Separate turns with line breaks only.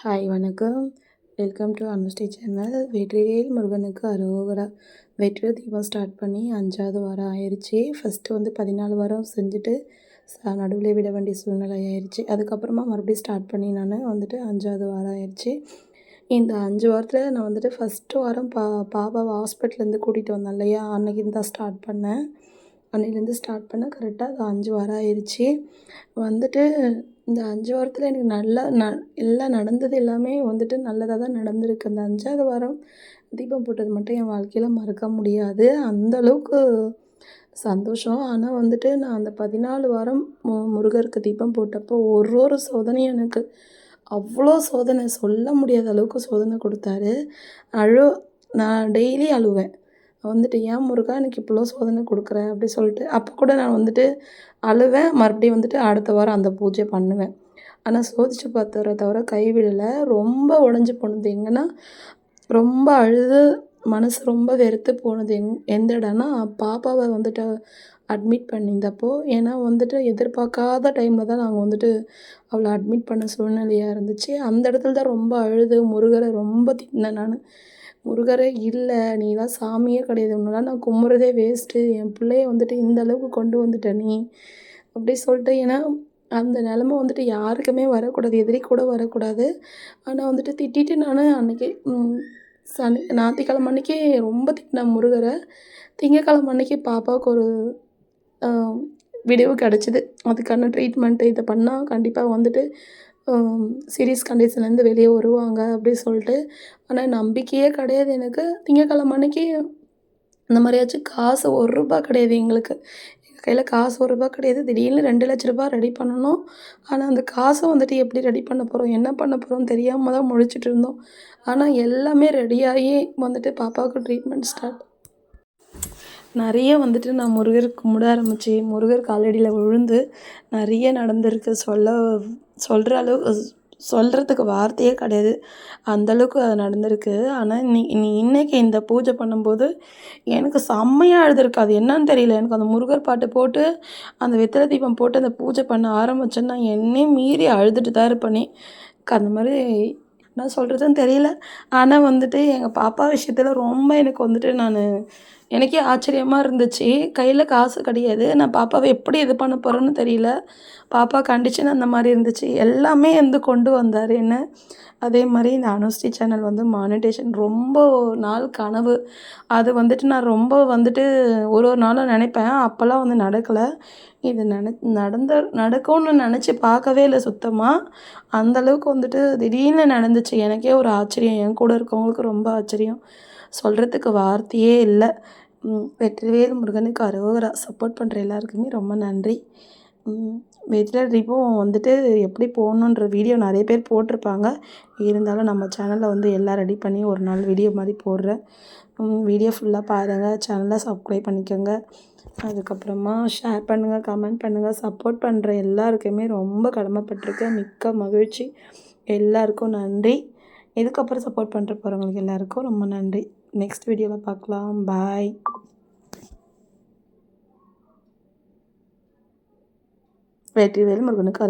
Hi வணக்கம். Welcome to Anusree channel. Vetrivel முருகனுக்கு அரோகரா. வெற்றி தீபம் ஸ்டார்ட் பண்ணி 5வது வாரம் ஆயிடுச்சு. ஃபஸ்ட்டு 14 வாரம் செஞ்சுட்டு நடுவில் விட வேண்டிய சூழ்நிலை ஆயிடுச்சு. அதுக்கப்புறமா மறுபடியும் ஸ்டார்ட் பண்ணி நான் 5வது வாரம் ஆயிடுச்சு. இந்த 5 வாரத்தில் நான் ஃபஸ்ட்டு வாரம் பாப்பாவை ஹாஸ்பிட்டல்லேருந்து கூட்டிகிட்டு வந்தேன் இல்லையா, அன்றைக்கி தான் ஸ்டார்ட் பண்ணேன். அன்னையிலேருந்து ஸ்டார்ட் பண்ண கரெக்டாக அது 5 வாரம் ஆயிடுச்சு. இந்த 5 வாரத்தில் எனக்கு நல்லா எல்லாம் நடந்தது எல்லாமே நல்லதாக தான் நடந்திருக்கு. அந்த 5வது வாரம் தீபம் போட்டது மட்டும் என் வாழ்க்கையில் மறக்க முடியாது. அந்தளவுக்கு சந்தோஷம். ஆனால் நான் அந்த 14 வாரம் முருகருக்கு தீபம் போட்டப்போ ஒரு சோதனையும் எனக்கு அவ்வளோ சோதனை சொல்ல முடியாத அளவுக்கு சோதனை கொடுத்தாரு. நான் டெய்லி அழுவேன். ஏன் முருகா எனக்கு இவ்வளோ சோதனை கொடுக்குற அப்படி சொல்லிட்டு. அப்போ கூட நான் அழுவேன். மறுபடியும் அடுத்த வாரம் அந்த பூஜை பண்ணுவேன். ஆனால் சோதித்து தவிர கைவிடலை. ரொம்ப உடஞ்சி போனது எங்கன்னா, ரொம்ப அழுது மனசு ரொம்ப வெறுத்து போனது எந்த இடம்னா, பாப்பாவை அட்மிட் பண்ணியிருந்தப்போ. ஏன்னா எதிர்பார்க்காத டைமில் தான் நாங்கள் அவளை அட்மிட் பண்ண சூழ்நிலையாக இருந்துச்சு. அந்த இடத்துல தான் ரொம்ப அழுது முருகரை ரொம்ப திட்டினேன் நான். முருகரே இல்லை, நீலாம் சாமியே கிடையாது, உன்னெலாம் நான் கும்பிட்றதே வேஸ்ட்டு, என் பிள்ளைய இந்த அளவுக்கு கொண்டு வந்துட்ட நீ அப்படி சொல்லிட்டு. ஏன்னா அந்த நிலமை யாருக்குமே வரக்கூடாது, எதிரி கூட வரக்கூடாது. ஆனால் திட்டிட்டு நான் அன்றைக்கி ஞாயிற்றுக்கிழமை அன்றைக்கி ரொம்ப திட்டினேன் முருகரை. திங்கக்கிழமை அன்றைக்கி பாப்பாவுக்கு ஒரு விடிவு கிடச்சிது. அதுக்கான ட்ரீட்மெண்ட்டு இதை பண்ணால் கண்டிப்பாக சீரியஸ் கண்டிஷன்லேருந்து வெளியே வருவாங்க அப்படி சொல்லிட்டு. ஆனால் நம்பிக்கையே கிடையாது எனக்கு. திங்கக்கிழமை அன்றைக்கி இந்த மாதிரியாச்சும் காசு ரூ. 1 கிடையாது எங்களுக்கு. எங்கள் கையில் காசு ரூ. 1 கிடையாது. திடீர்னு 2,00,000 ரெடி பண்ணணும். ஆனால் அந்த காசை எப்படி ரெடி பண்ண போகிறோம், என்ன பண்ண போகிறோம்னு தெரியாமல் தான் முழிச்சிட்டு இருந்தோம். ஆனால் எல்லாமே ரெடியாகி பாப்பாவுக்கு ட்ரீட்மெண்ட் ஸ்டார்ட். நிறைய நான் முருகருக்கு கும்பிட ஆரம்பித்து முருகர் காலடியில் விழுந்து நிறைய நடந்திருக்கு. சொல்கிறதுக்கு வார்த்தையே கிடையாது, அந்தளவுக்கு அது நடந்திருக்கு. ஆனால் இன்றைக்கி இந்த பூஜை பண்ணும்போது எனக்கு செம்மையாக அழுதுருக்கு. அது என்னன்னு தெரியல. எனக்கு அந்த முருகர் பாட்டு போட்டு அந்த வெத்தலை தீபம் போட்டு அந்த பூஜை பண்ண ஆரம்பித்தேன்னா என்னையும் மீறி அழுதுட்டு தான் இருப்பேனே. அந்த மாதிரி என்ன சொல்கிறதுன்னு தெரியல. ஆனால் எங்கள் பாப்பா விஷயத்தில் ரொம்ப எனக்கு எனக்கே ஆச்சரியமாக இருந்துச்சு. கையில் காசு கிடையாது. நான் பாப்பாவை எப்படி இது பண்ண போகிறேன்னு தெரியல. பாப்பா கண்டிஷன் அந்த மாதிரி இருந்துச்சு. எல்லாமே கொண்டு வந்தார் என்ன. அதே மாதிரி இந்த அனுஸ்ரீ சேனல் மானிட்டேஷன் ரொம்ப நாள் கனவு. அது நான் ரொம்ப ஒரு நாளும் நினைப்பேன். அப்போல்லாம் நடக்கலை. இது நடக்கும்னு நினச்சி பார்க்கவே இல்லை சுத்தமாக. அந்தளவுக்கு திடீர்னு நடந்துச்சு. எனக்கே ஒரு ஆச்சரியம், என் கூட இருக்கவங்களுக்கு ரொம்ப ஆச்சரியம். சொல்கிறதுக்கு வார்த்தையே இல்லை. வெற்றிவேல் முருகனுக்கு அரோகரா. சப்போர்ட் பண்ணுற எல்லாருக்குமே ரொம்ப நன்றி. வெற்றிலை தீபம் எப்படி போடணுன்ற வீடியோ நிறைய பேர் போட்டிருப்பாங்க. இருந்தாலும் நம்ம சேனலில் எல்லாம் ரெடி பண்ணி ஒரு நாள் வீடியோ மாதிரி போடுறேன். வீடியோ ஃபுல்லாக பாருங்கள். சேனலை சப்ஸ்கிரைப் பண்ணிக்கோங்க. அதுக்கப்புறமா ஷேர் பண்ணுங்கள், கமெண்ட் பண்ணுங்கள். சப்போர்ட் பண்ணுற எல்லாருக்குமே ரொம்ப கடமைப்பட்டிருக்கேன். மிக்க மகிழ்ச்சி. எல்லாருக்கும் நன்றி. இதுக்கப்புறம் சப்போர்ட் பண்ணுற போகிறவங்களுக்கு எல்லாருக்கும் ரொம்ப நன்றி. நெக்ஸ்ட் வீடியோவில் பார்க்கலாம். பாய். வெற்றிவேல் முருகனுக்கு